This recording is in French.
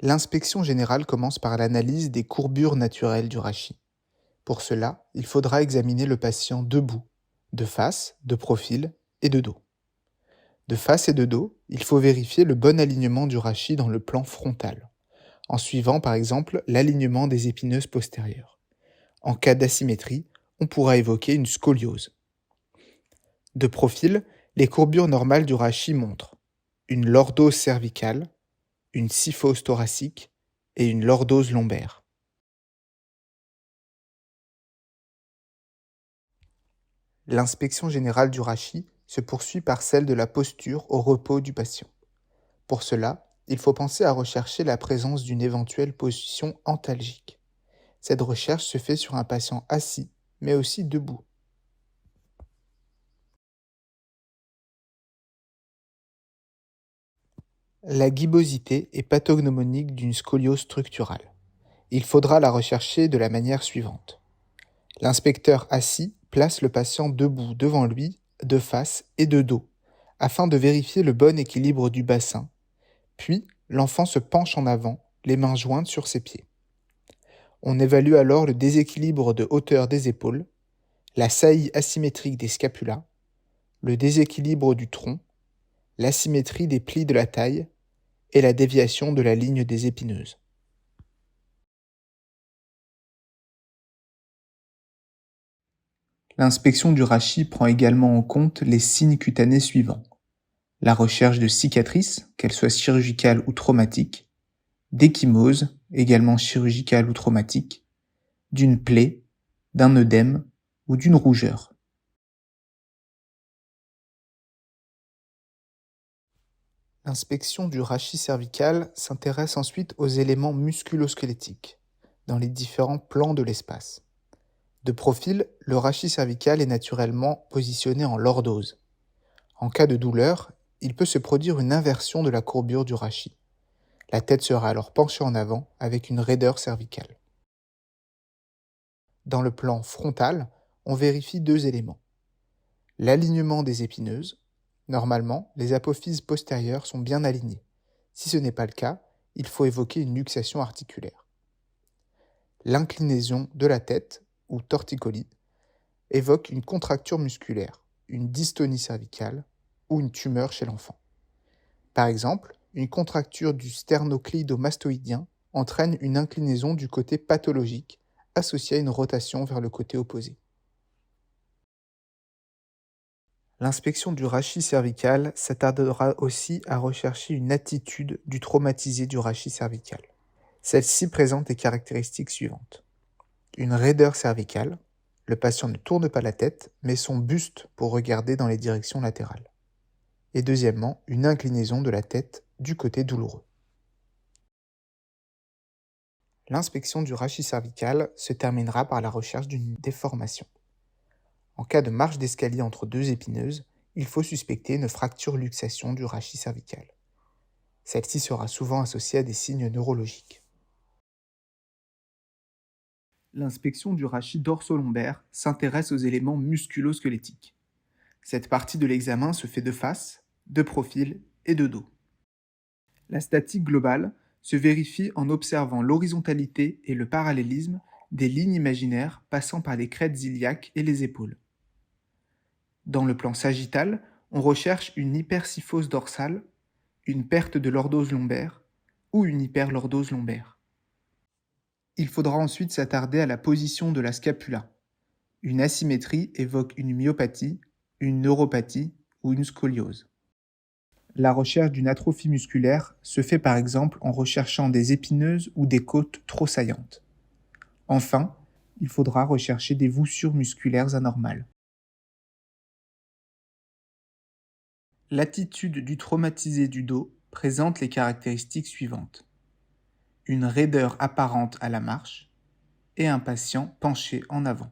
L'inspection générale commence par l'analyse des courbures naturelles du rachis. Pour cela, il faudra examiner le patient debout, de face, de profil et de dos. De face et de dos, il faut vérifier le bon alignement du rachis dans le plan frontal, en suivant par exemple l'alignement des épineuses postérieures. En cas d'asymétrie, on pourra évoquer une scoliose. De profil, les courbures normales du rachis montrent une lordose cervicale, une syphose thoracique et une lordose lombaire. L'inspection générale du rachis se poursuit par celle de la posture au repos du patient. Pour cela, il faut penser à rechercher la présence d'une éventuelle position antalgique. Cette recherche se fait sur un patient assis, mais aussi debout. La gibbosité est pathognomonique d'une scoliose structurale. Il faudra la rechercher de la manière suivante. L'inspecteur assis place le patient debout devant lui, de face et de dos, afin de vérifier le bon équilibre du bassin. Puis, l'enfant se penche en avant, les mains jointes sur ses pieds. On évalue alors le déséquilibre de hauteur des épaules, la saillie asymétrique des scapulas, le déséquilibre du tronc, l'asymétrie des plis de la taille et la déviation de la ligne des épineuses. L'inspection du rachis prend également en compte les signes cutanés suivants. La recherche de cicatrices, qu'elles soient chirurgicales ou traumatiques, d'échymose, également chirurgicale ou traumatique, d'une plaie, d'un œdème ou d'une rougeur. L'inspection du rachis cervical s'intéresse ensuite aux éléments musculo-squelettiques, dans les différents plans de l'espace. De profil, le rachis cervical est naturellement positionné en lordose. En cas de douleur, il peut se produire une inversion de la courbure du rachis. La tête sera alors penchée en avant avec une raideur cervicale. Dans le plan frontal, on vérifie deux éléments. L'alignement des épineuses. Normalement, les apophyses postérieures sont bien alignées. Si ce n'est pas le cas, il faut évoquer une luxation articulaire. L'inclinaison de la tête, ou torticolis, évoque une contracture musculaire, une dystonie cervicale ou une tumeur chez l'enfant. Par exemple, une contracture du sternocleidomastoïdien entraîne une inclinaison du côté pathologique associée à une rotation vers le côté opposé. L'inspection du rachis cervical s'attardera aussi à rechercher une attitude du traumatisé du rachis cervical. Celle-ci présente les caractéristiques suivantes. Une raideur cervicale, le patient ne tourne pas la tête, mais son buste pour regarder dans les directions latérales. Et deuxièmement, une inclinaison de la tête du côté douloureux. L'inspection du rachis cervical se terminera par la recherche d'une déformation. En cas de marche d'escalier entre deux épineuses, il faut suspecter une fracture-luxation du rachis cervical. Celle-ci sera souvent associée à des signes neurologiques. L'inspection du rachis dorso-lombaire s'intéresse aux éléments musculo-squelettiques. Cette partie de l'examen se fait de face, de profil et de dos. La statique globale se vérifie en observant l'horizontalité et le parallélisme des lignes imaginaires passant par les crêtes iliaques et les épaules. Dans le plan sagittal, on recherche une hypersyphose dorsale, une perte de lordose lombaire ou une hyperlordose lombaire. Il faudra ensuite s'attarder à la position de la scapula. Une asymétrie évoque une myopathie, une neuropathie ou une scoliose. La recherche d'une atrophie musculaire se fait par exemple en recherchant des épineuses ou des côtes trop saillantes. Enfin, il faudra rechercher des voussures musculaires anormales. L'attitude du traumatisé du dos présente les caractéristiques suivantes. Une raideur apparente à la marche et un patient penché en avant.